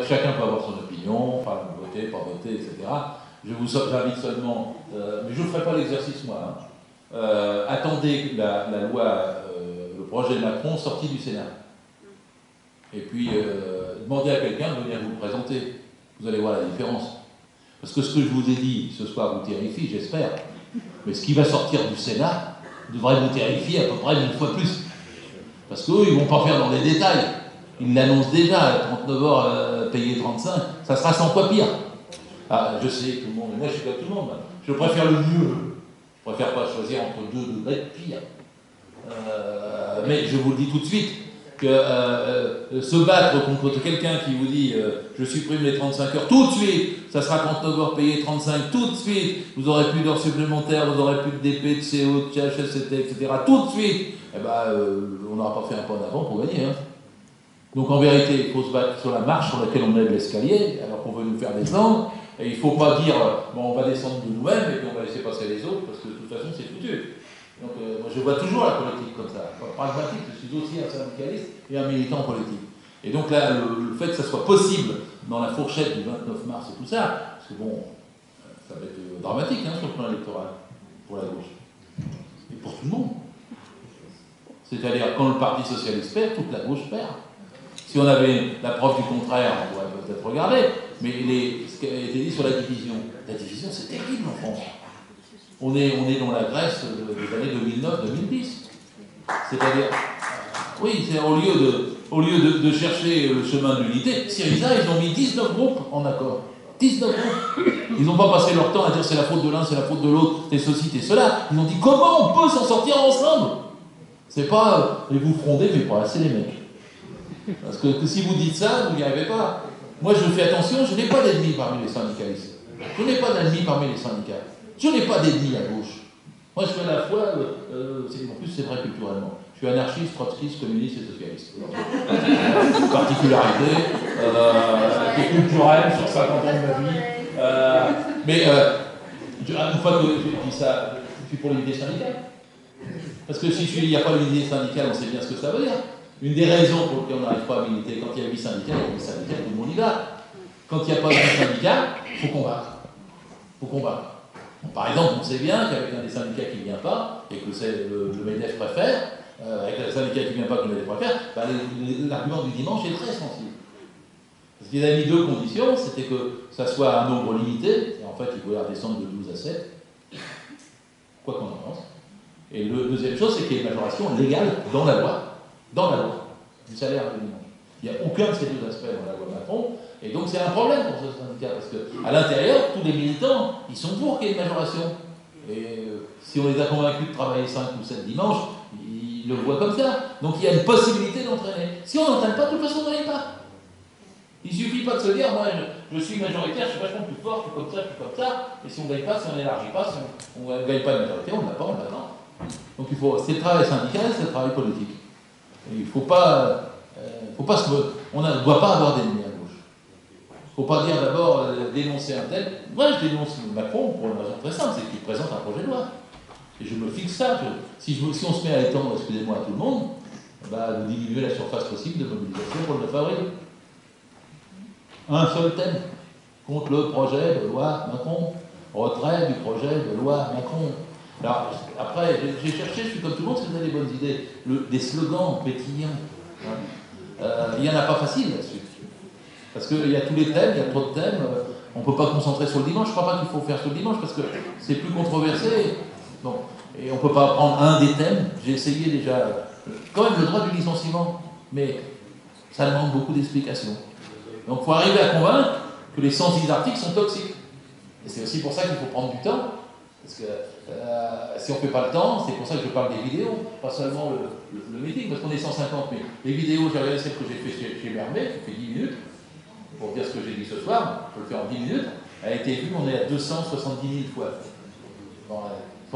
Chacun peut avoir son opinion, enfin, voter, pas voter, etc. J'invite seulement, mais je ne ferai pas l'exercice moi, hein. Attendez la loi, le projet de Macron sorti du Sénat. Et puis, demandez à quelqu'un de venir vous le présenter. Vous allez voir la différence. Parce que ce que je vous ai dit ce soir vous terrifie, j'espère. Mais ce qui va sortir du Sénat devrait vous terrifier à peu près 1000 fois plus. Parce qu'eux, ils ne vont pas faire dans les détails. Ils l'annoncent déjà, 39 heures payé 35, ça sera 100 fois pire. Ah, je sais, tout le monde, moi je suis comme tout le monde. Je préfère le mieux. Je préfère pas choisir entre 2 degrés de pire. Mais je vous le dis tout de suite, que se battre contre quelqu'un qui vous dit je supprime les 35 heures, tout de suite, ça sera 39 heures payé 35, tout de suite, vous aurez plus d'heures supplémentaires, vous aurez plus de DP, de CO, de CHSCT, etc. Tout de suite, eh ben, on n'aura pas fait un pas en avant pour gagner. Hein. Donc en vérité, il faut se battre sur la marche sur laquelle on est de l'escalier, alors qu'on veut nous faire descendre, et il ne faut pas dire bon, on va descendre de nous-mêmes et puis on va laisser passer les autres, parce que de toute façon c'est foutu. Donc moi je vois toujours la politique comme ça, pragmatique, je suis aussi un syndicaliste et un militant politique. Et donc là, le fait que ça soit possible dans la fourchette du 29 mars et tout ça, parce que bon, ça va être dramatique hein, sur le plan électoral, pour la gauche, et pour tout le monde. C'est-à-dire, quand le Parti Socialiste perd, toute la gauche perd. Si on avait la preuve du contraire, on pourrait peut-être regarder, mais ce qui a été dit sur la division, c'est terrible en France. On est dans la Grèce des années 2009-2010. C'est-à-dire, oui, c'est au lieu de chercher le chemin de l'unité, Syriza, ils ont mis 19 groupes en accord. 19 groupes. Ils n'ont pas passé leur temps à dire c'est la faute de l'un, c'est la faute de l'autre, t'es ceci, t'es cela. Ils ont dit comment on peut s'en sortir ensemble. C'est pas, et vous frondez, mais pas assez les mecs. Parce que si vous dites ça, vous n'y arrivez pas. Moi, je fais attention, je n'ai pas d'ennemis parmi les syndicalistes. Je n'ai pas d'ennemis parmi les syndicats. Je n'ai pas d'ennemis à gauche. Moi, je suis à la fois, en plus, c'est vrai culturellement. Je suis anarchiste, trotskiste, communiste et socialiste. Une particularité culturelle sur 50 ans de ma vie. Mais une fois que j'ai dit ça, je suis pour l'unité syndicale. Parce que si il n'y a pas l'unité syndicale, on sait bien ce que ça veut dire. Une des raisons pour lesquelles on n'arrive pas à militer, quand il y a 8 syndicats, tout le monde y va. Quand il n'y a pas de syndicats, il faut combattre. Il faut combattre. Bon, par exemple, on sait bien qu'avec un des syndicats qui ne vient pas, et que c'est le MEDEF préfère, avec un syndicat qui ne vient pas, que le MEDEF préfère, bah, l'argument du dimanche est très sensible. Parce qu'il a mis 2 conditions, c'était que ça soit un nombre limité, et en fait il voulait redescendre de 12 à 7, quoi qu'on en pense. Et la deuxième chose, c'est qu'il y ait une majoration légale dans la loi, du salaire du dimanche. Il n'y a aucun de ces 2 aspects dans la loi Macron, et donc c'est un problème pour ce syndicat, parce qu'à l'intérieur, tous les militants, ils sont pour qu'il y ait une majoration. Et si on les a convaincus de travailler 5 ou 7 dimanches, ils le voient comme ça. Donc il y a une possibilité d'entraîner. Si on n'entraîne pas, de toute façon, on n'aille pas. Il ne suffit pas de se dire, moi je suis majoritaire, je suis vachement plus fort, je suis comme ça, je suis comme ça, et si on ne gagne pas, si on n'élargit pas, si on ne gagne pas de majorité, on ne l'a pas, on l'attend. Donc c'est le travail syndical, c'est le travail politique. Et il ne faut pas, on ne doit pas avoir d'ennemis à gauche. Il ne faut pas dire d'abord dénoncer un tel. Moi je dénonce Macron pour une raison très simple, c'est qu'il présente un projet de loi. Et je me fixe ça. Si on se met à étendre, excusez-moi, à tout le monde, bah, de diminuer la surface possible de mobilisation pour le 9 avril. Un seul thème, contre le projet de loi Macron, retrait du projet de loi Macron. Alors, après, j'ai cherché, je suis comme tout le monde, si vous avez des bonnes idées, des slogans pétillants. Il n'y en a pas facile là-dessus. Parce qu'il y a tous les thèmes, il y a trop de thèmes, on ne peut pas concentrer sur le dimanche, je ne crois pas qu'il faut faire sur le dimanche, parce que c'est plus controversé. Bon. Et on ne peut pas prendre un des thèmes, j'ai essayé déjà, quand même le droit du licenciement, mais ça demande beaucoup d'explications. Donc il faut arriver à convaincre que les 106 articles sont toxiques. Et c'est aussi pour ça qu'il faut prendre du temps. Parce que si on ne fait pas le temps, c'est pour ça que je parle des vidéos, pas seulement le meeting, parce qu'on est 150. Mais les vidéos, j'ai regardé celle que j'ai fait chez Mermet, qui fait 10 minutes, pour dire ce que j'ai dit ce soir, je peux le faire en 10 minutes, elle a été vue, on est à 270 000 fois. Bon,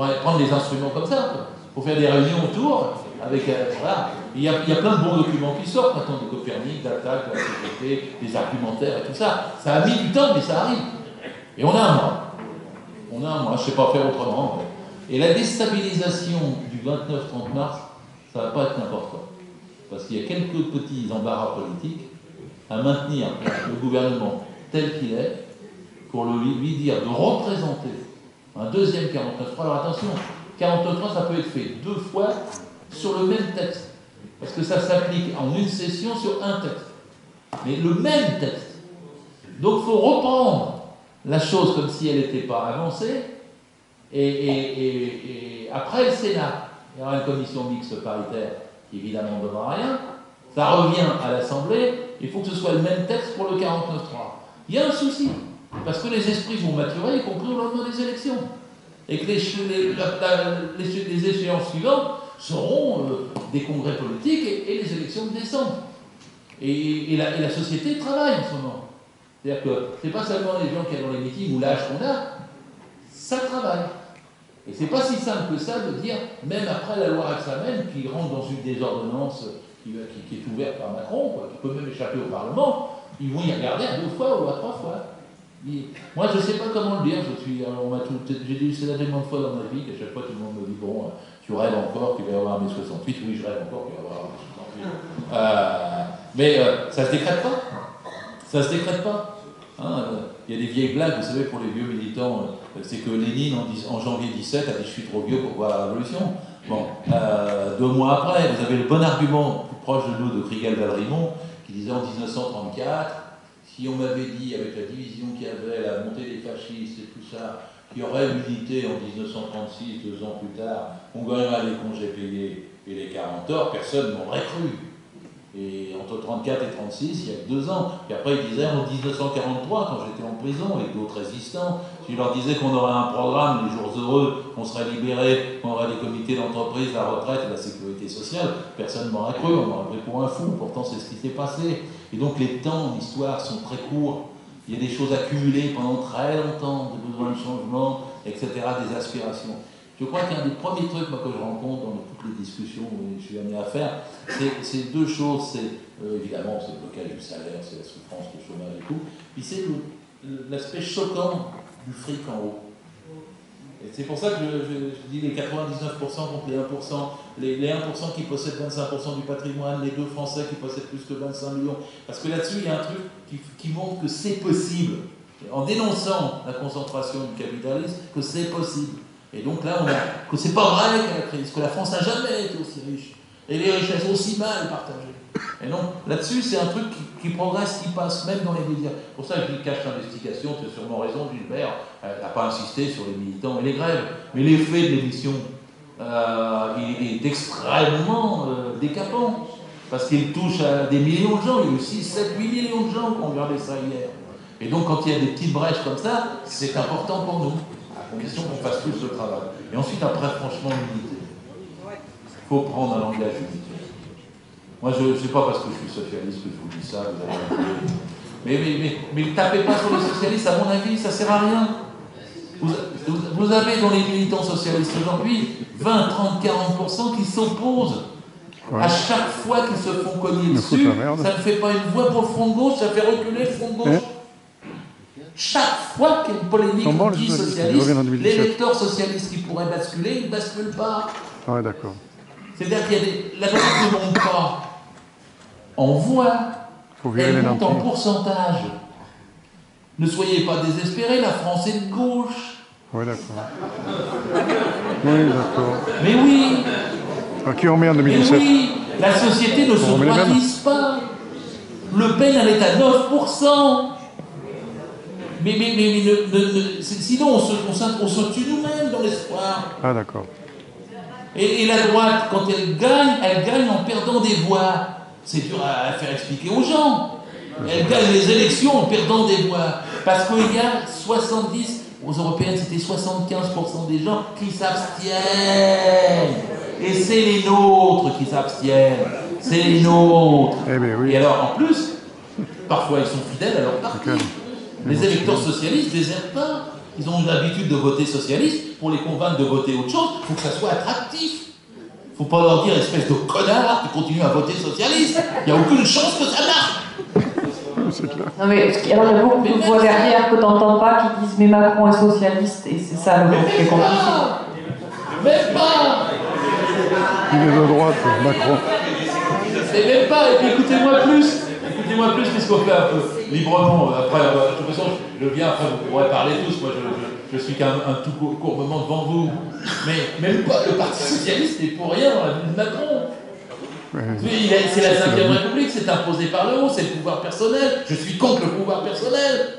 il faut prendre des instruments comme ça. Il faut faire des réunions autour, avec, voilà. Il y a plein de bons documents qui sortent maintenant, de Copernic, d'attaque, de la sécurité, des argumentaires et tout ça. Ça a mis du temps, mais ça arrive. Et on a un mois. Je ne sais pas faire autrement. Et la déstabilisation du 29-30 mars, ça ne va pas être n'importe quoi. Parce qu'il y a quelques petits embarras politiques, à maintenir le gouvernement tel qu'il est, pour lui dire de représenter un deuxième 49.3. Alors attention, 49.3, ça peut être fait 2 fois sur le même texte, parce que ça s'applique en une session sur un texte, mais le même texte. Donc il faut reprendre la chose comme si elle n'était pas avancée, et après le Sénat, il y aura une commission mixte paritaire qui évidemment ne donnera rien, ça revient à l'Assemblée, il faut que ce soit le même texte pour le 49.3. Il y a un souci, parce que les esprits vont maturer, y compris au lendemain des élections, et que les échéances suivantes seront des congrès politiques et les élections de décembre. Et la société travaille en ce moment. C'est-à-dire que ce n'est pas seulement les gens qui sont dans les meetings ou l'âge qu'on a, ça travaille. Et c'est pas si simple que ça de dire, même après la loi Rebsamen, qui rentre dans une des ordonnances qui est ouverte par Macron, quoi, qui peut même échapper au Parlement, ils vont y regarder à 2 fois ou à 3 fois. Moi, je ne sais pas comment le dire. J'ai dit ça tellement de fois dans ma vie qu'à chaque fois tout le monde me dit bon, tu rêves encore qu'il va y avoir mai 68. Oui, je rêve encore qu'il va y avoir mai 68. Mais ça ne se décrète pas. Ça ne se décrète pas. Hein, il y a des vieilles blagues, vous savez, pour les vieux militants, c'est que Lénine, en janvier 17, a dit je suis trop vieux pour voir la révolution. Bon, 2 mois après, vous avez le bon argument plus proche de nous de Kriegel-Valrimont, qui disait en 1934, si on m'avait dit, avec la division qu'il y avait, la montée des fascistes et tout ça, qu'il y aurait l'unité en 1936, 2 ans plus tard, on gagnerait les congés payés et les 40 heures, personne m'aurait cru. Et entre 34 et 36, il y a que 2 ans. Puis après, il disait en 1943, quand j'étais en prison avec d'autres résistants, je leur disais qu'on aurait un programme, les jours heureux, qu'on serait libérés, qu'on aurait des comités d'entreprise, la retraite et la sécurité sociale, personne ne m'aurait cru, on m'aurait pris pour un fou. Pourtant, c'est ce qui s'est passé. Et donc, les temps d'histoire sont très courts. Il y a des choses accumulées pendant très longtemps, des besoins de changement, etc., des aspirations. Je crois qu'un des premiers trucs moi, que je rencontre dans toutes les discussions que je suis amené à faire, c'est 2 choses. C'est évidemment c'est le blocage du salaire, c'est la souffrance, le chômage et tout. Puis c'est l'aspect choquant du fric en haut. Et c'est pour ça que je dis les 99% contre les 1%. Les 1% qui possèdent 25% du patrimoine, les 2 Français qui possèdent plus que 25 millions. Parce que là-dessus, il y a un truc qui montre que c'est possible. En dénonçant la concentration du capitalisme, que c'est possible. Et donc là, que c'est pas vrai qu'il y a la crise, que la France n'a jamais été aussi riche, et les richesses aussi mal partagées. Et donc là-dessus, c'est un truc qui progresse, qui passe même dans les médias. Pour ça, je dis cache l'investigation, tu as sûrement raison, Gilbert n'a pas insisté sur les militants et les grèves. Mais l'effet de l'émission est extrêmement décapant, parce qu'il touche à des millions de gens. Il y a eu 6, 7, 8 millions de gens qui ont regardé ça hier. Et donc quand il y a des petites brèches comme ça, c'est important pour nous. À condition qu'on fasse tous le travail. Et ensuite, après, franchement, l'unité. Il faut prendre un langage unitaire. Moi, je ne sais pas parce que je suis socialiste que je vous dis ça, vous avez mais tapez pas sur les socialistes, à mon avis, ça ne sert à rien. Vous avez dans les militants socialistes aujourd'hui 20, 30, 40% qui s'opposent. Ouais. À chaque fois qu'ils se font cogner dessus, ça ne fait pas une voix pour le front de gauche, ça fait reculer le front de gauche. Chaque fois qu'il y a une polémique anti-socialiste, l'électeur socialiste qui pourrait basculer, il ne bascule pas. Ouais, d'accord. C'est-à-dire qu'il y a la droite ne monte pas en voix, elle monte en pourcentage. Ne soyez pas désespérés, la France est de gauche. Oui, d'accord. Oui, d'accord. Mais oui. Qui ont mis en 2017. Mais oui, la société ne se droitise pas. Le Pen, elle est à 9%. Mais sinon, on se tue nous-mêmes dans l'espoir. Ah, d'accord. Et la droite, quand elle gagne en perdant des voix. C'est dur à faire expliquer aux gens. Elle gagne les élections en perdant des voix. Parce qu'il y a 70, aux européennes, c'était 75% des gens qui s'abstiennent. Et c'est les nôtres qui s'abstiennent. C'est les nôtres. Eh bien, oui. Et alors, en plus, parfois, ils sont fidèles à leur parti. Les électeurs socialistes ne désertent pas. Ils ont l'habitude de voter socialiste. Pour les convaincre de voter autre chose, il faut que ça soit attractif. Il ne faut pas leur dire, espèce de connard, qui continue à voter socialiste. Il n'y a aucune chance que ça marche. Non mais alors il y a beaucoup de voix derrière que tu n'entends pas qui disent mais Macron est socialiste et c'est ça le mot qui est compliqué. Même pas. Il est de droite, Macron. c'est même pas, et puis écoutez-moi plus, puisqu'on fait un peu librement, après, de toute façon, je viens, après vous pourrez parler tous, moi je suis qu'un tout court moment devant vous, mais même pas, le Parti Socialiste n'est pour rien dans la vie de Macron. C'est la 5e République, c'est imposé par le haut, c'est le pouvoir personnel, je suis contre le pouvoir personnel,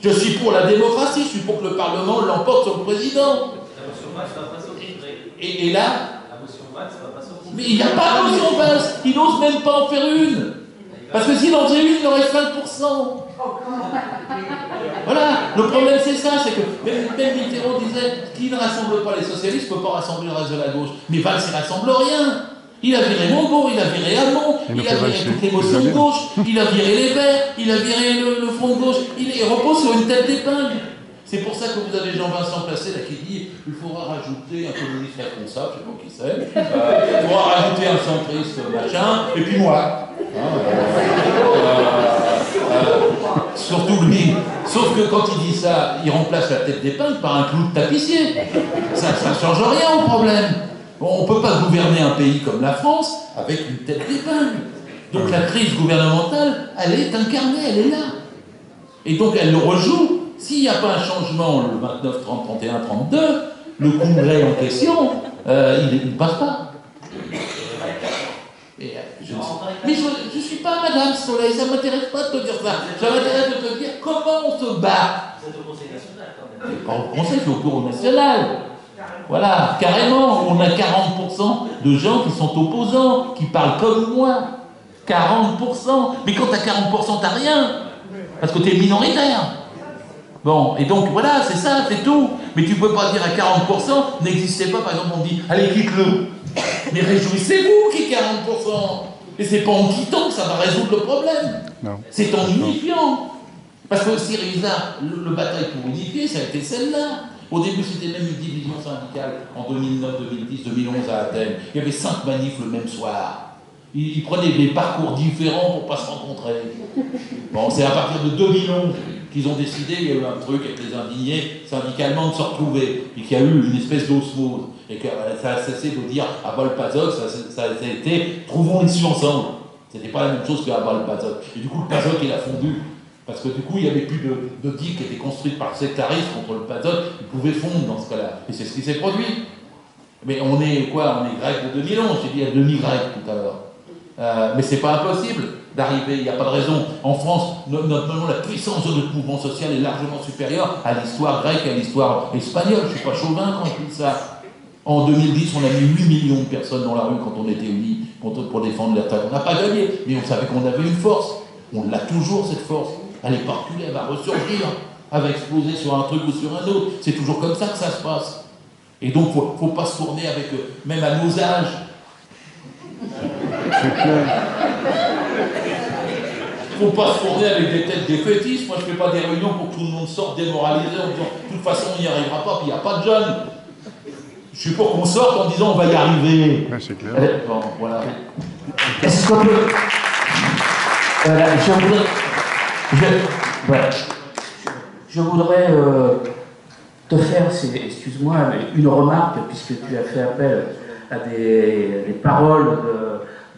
je suis pour la démocratie, je suis pour que le Parlement l'emporte sur le président. Et là, mais il n'y a pas de motion basse, il n'ose même pas en faire une. Parce que s'il en faisait une, il aurait 5%. Voilà, le problème c'est ça, c'est que même Mitterrand disait qui ne rassemble pas les socialistes ne peut pas rassembler le reste de la gauche. Mais Valls ne rassemble rien. Il a viré Montebourg, il a viré Hamon, il a viré toutes les motions de gauche, il a viré les Verts, il a viré le Front de gauche, il repose sur une tête d'épingle. C'est pour ça que vous avez Jean-Vincent Placé là, qui dit il faudra rajouter un communiste responsable, je ne sais pas qui c'est, il faudra rajouter un centriste machin, et puis moi. Surtout lui. Sauf que quand il dit ça, il remplace la tête d'épingle par un clou de tapissier. Ça ne change rien au problème. On ne peut pas gouverner un pays comme la France avec une tête d'épingle. Donc la crise gouvernementale, elle est incarnée, elle est là. Et donc elle le rejoue. S'il n'y a pas un changement le 29, 30, 31, 32, le congrès en question, il ne passe pas. Mais je ne suis pas Madame Soleil, ça ne m'intéresse pas de te dire ça. Ça m'intéresse de te dire comment on se bat. C'est au Conseil national quand même. Pas au Conseil, c'est au Bureau national. Voilà, carrément, on a 40% de gens qui sont opposants, qui parlent comme moi. 40%. Mais quand t'as 40%, t'as rien. Parce que t'es minoritaire. Bon, et donc voilà, c'est ça, c'est tout. Mais tu peux pas dire à 40%, n'existez pas, par exemple, on dit, allez, quitte-le. Mais réjouissez-vous qu'il y ait 40%. Et c'est pas en quittant que ça va résoudre le problème. C'est en unifiant. Parce que Syriza, le bataille pour unifier, ça a été celle-là. Au début, c'était même une division syndicale en 2009, 2010, 2011 à Athènes. Il y avait 5 manifs le même soir. Ils prenaient des parcours différents pour ne pas se rencontrer. Bon, c'est à partir de 2011 qu'ils ont décidé, il y a eu un truc avec les indignés syndicalement de se retrouver, et qu'il y a eu une espèce d'osmose. Et que ça a cessé de dire à Val-Pazok, ça a été trouvons l'issue ensemble. C'était pas la même chose qu'à Val-Pazok. Et du coup, le Pazok, il a fondu. Parce que du coup, il n'y avait plus de digues qui étaient construites par sectaristes contre le Pazok, ils pouvaient fondre dans ce cas-là. Et c'est ce qui s'est produit. Mais on est quoi? On est grec de 2011, j'ai dit il y a demi-grec tout à l'heure. Mais c'est pas impossible d'arriver, il n'y a pas de raison. En France, normalement, la puissance de notre mouvement social est largement supérieure à l'histoire grecque et à l'histoire espagnole. Je ne suis pas chauvin quand je dis ça. En 2010, on a mis 8 millions de personnes dans la rue quand on était unis pour défendre les retraites. On n'a pas gagné, mais on savait qu'on avait une force. On l'a toujours, cette force. Elle est pas reculée, elle va ressurgir. Elle va exploser sur un truc ou sur un autre. C'est toujours comme ça que ça se passe. Et donc, il ne faut pas se tourner avec, même à nos âges. Il ne faut pas se tourner avec des têtes défaitistes. Moi, je ne fais pas des réunions pour que tout le monde sorte démoralisé en disant de toute façon, on n'y arrivera pas, puis il n'y a pas de jeunes. Je suis pour qu'on sorte en disant on va y arriver. Ouais, c'est clair. Bon, voilà. Est-ce qu'on peut... Je voudrais te faire, excuse-moi, une remarque, puisque tu as fait appel à des paroles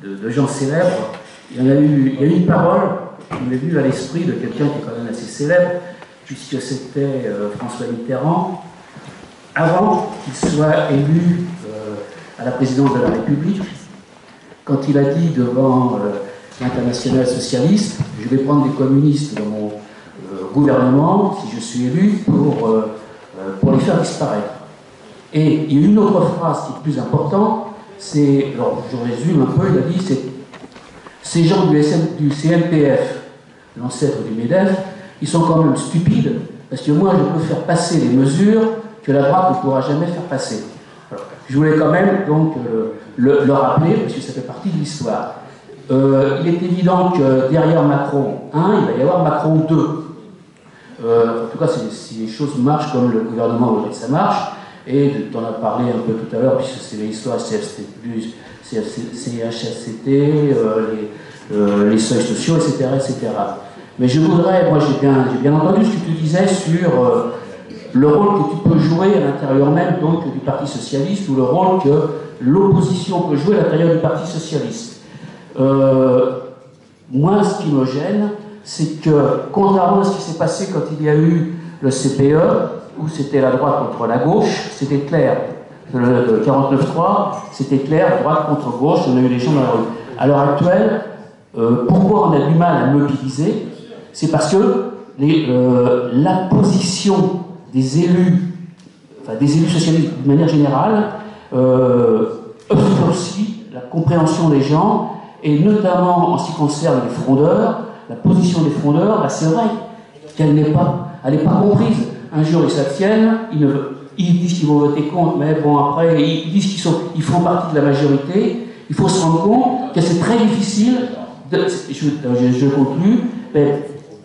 de gens célèbres. Il y a eu une parole qui m'est venue à l'esprit de quelqu'un qui est quand même assez célèbre, puisque c'était François Mitterrand, avant qu'il soit élu à la présidence de la République, quand il a dit devant l'Internationale socialiste, je vais prendre des communistes dans mon gouvernement, si je suis élu, pour les faire disparaître. Et il y a une autre phrase qui est plus importante, c'est, alors je résume un peu, il a dit, c'est ces gens du CNPF, l'ancêtre du MEDEF, ils sont quand même stupides, parce que moi je peux faire passer des mesures que la droite ne pourra jamais faire passer. Alors, je voulais quand même donc le rappeler, parce que ça fait partie de l'histoire. Il est évident que derrière Macron 1, il va y avoir Macron 2. En tout cas, si les choses marchent comme le gouvernement voudrait que ça marche, et tu en as parlé un peu tout à l'heure, puisque c'est l'histoire CHSCT, les seuils sociaux, etc., etc. Mais je voudrais, moi j'ai bien entendu ce que tu disais sur le rôle que tu peux jouer à l'intérieur même donc, du Parti Socialiste, ou le rôle que l'opposition peut jouer à l'intérieur du Parti Socialiste. Moi, ce qui me gêne, c'est que, contrairement à ce qui s'est passé quand il y a eu le CPE, où c'était la droite contre la gauche, c'était clair. Le 49.3, c'était clair, droite contre gauche, on a eu les gens dans la rue. À l'heure actuelle, pourquoi on a du mal à mobiliser? C'est parce que la position des élus, enfin des élus socialistes de manière générale, obscurcit la compréhension des gens, et notamment en ce qui concerne les frondeurs, la position des frondeurs, bah c'est vrai qu'elle n'est pas comprise. Un jour ils s'abstiennent, ils disent qu'ils vont voter contre, mais bon après ils disent qu'ils font partie de la majorité. Il faut se rendre compte que c'est très difficile, je conclus,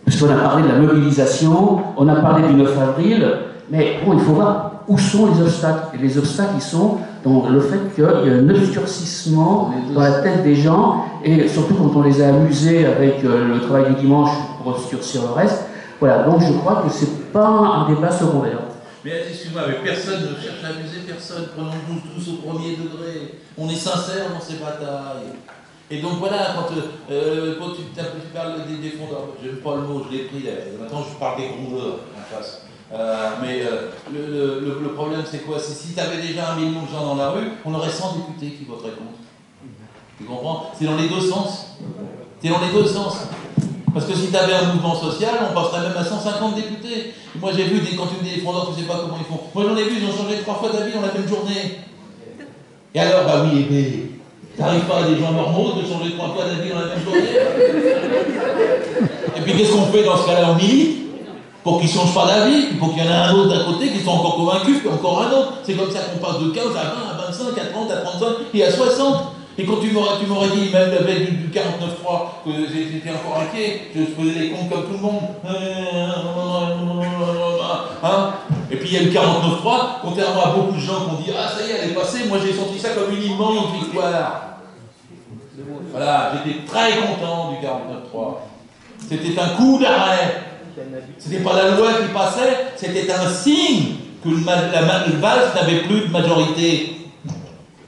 puisqu'on a parlé de la mobilisation, on a parlé du 9 avril, mais bon, il faut voir où sont les obstacles. Et les obstacles, ils sont dans le fait qu'il y a un obscurcissement dans la tête des gens, et surtout quand on les a amusés avec le travail du dimanche pour obscurcir le reste. Voilà, donc je crois que c'est pas un débat secondaire. Mais excuse-moi, mais personne ne cherche à amuser personne. Prenons-nous tous au premier degré. On est sincères dans ces batailles. Et donc voilà, quand tu parles des fondeurs, j'aime pas le mot, je l'ai pris, maintenant je parle des grondeurs en face. Le problème c'est quoi? C'est si tu avais déjà 1 million de gens dans la rue, on aurait 100 députés qui voteraient contre. Tu comprends? C'est dans les deux sens. C'est dans les deux sens. Parce que si tu avais un mouvement social, on passerait même à 150 députés. Et moi j'ai vu, quand tu me dis les fondeurs, tu sais pas comment ils font. Moi j'en ai vu, ils ont changé 3 fois d'avis dans la même journée. Et alors, bah oui, mais t'arrives pas à des gens normaux de changer 3 fois d'avis dans la même journée. Et puis qu'est-ce qu'on fait dans ce cas-là? On milite pour qu'ils ne changent pas d'avis, pour qu'il y en ait un autre d'un côté qui soit encore convaincu, puis encore un autre. C'est comme ça qu'on passe de 15 à 20, à 25, à 30, à 35 et à 60. Et quand tu m'aurais dit, même la veille du 49.3, que j'étais encore inquiet, je faisais les comptes comme tout le monde. Hein? Et puis il y a le 49.3, contrairement à beaucoup de gens qui ont dit « Ah, ça y est, elle est passée », moi j'ai senti ça comme une immense victoire. Voilà, j'étais très content du 49.3. C'était un coup d'arrêt. C'était pas la loi qui passait, c'était un signe que la base n'avait plus de majorité.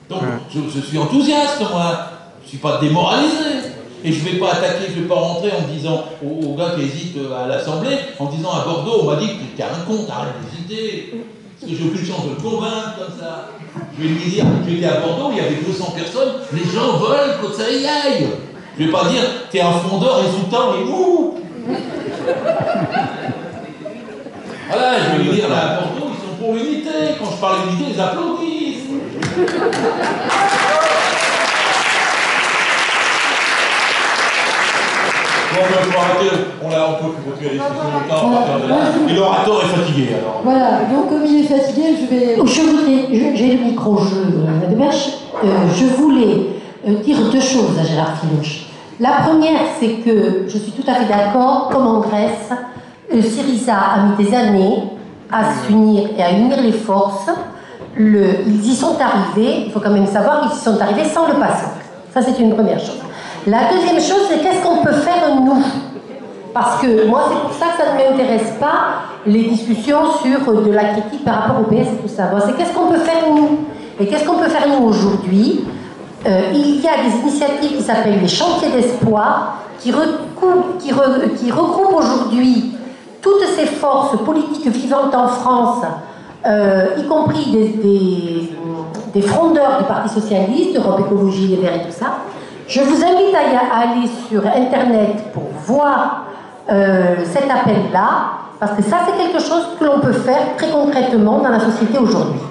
Donc, je suis enthousiaste, moi. Je ne suis pas démoralisé. Et je ne vais pas attaquer, je ne vais pas rentrer en disant aux gars qui hésitent à l'Assemblée, en disant à Bordeaux, on m'a dit que tu es un con, arrête d'hésiter. Parce que j'ai aucune chance de le convaincre comme ça. Je vais lui dire, j'étais à Bordeaux, il y avait 200 personnes, les gens veulent que ça y aille. Je ne vais pas dire, tu es un fondeur résultant et mou. Voilà, je vais lui dire, là, à Bordeaux, ils sont pour l'unité. Quand je parle d'unité, ils applaudissent. Bon, on peut arrêter, on peut plus continuer la discussion longtemps. Et l'orateur est fatigué, alors. Voilà, donc comme il est fatigué, j'ai le micro-jeu de Berche. Je voulais dire 2 choses à Gérard Filoche. La première, c'est que je suis tout à fait d'accord, comme en Grèce, Syriza a mis des années à s'unir et à unir les forces. Ils y sont arrivés, il faut quand même savoir qu'ils y sont arrivés sans le PASOK. Ça, c'est une première chose. La deuxième chose, c'est qu'est-ce qu'on peut faire nous? Parce que moi, c'est pour ça que ça ne m'intéresse pas, les discussions sur de la critique par rapport au PS et tout ça. Bon, c'est qu'est-ce qu'on peut faire nous? Et qu'est-ce qu'on peut faire nous aujourd'hui? Il y a des initiatives qui s'appellent les chantiers d'espoir, qui regroupent aujourd'hui toutes ces forces politiques vivantes en France, y compris des frondeurs du Parti Socialiste, Europe Écologie, les Verts et tout ça. Je vous invite à aller sur Internet pour voir cet appel-là, parce que ça, c'est quelque chose que l'on peut faire très concrètement dans la société aujourd'hui.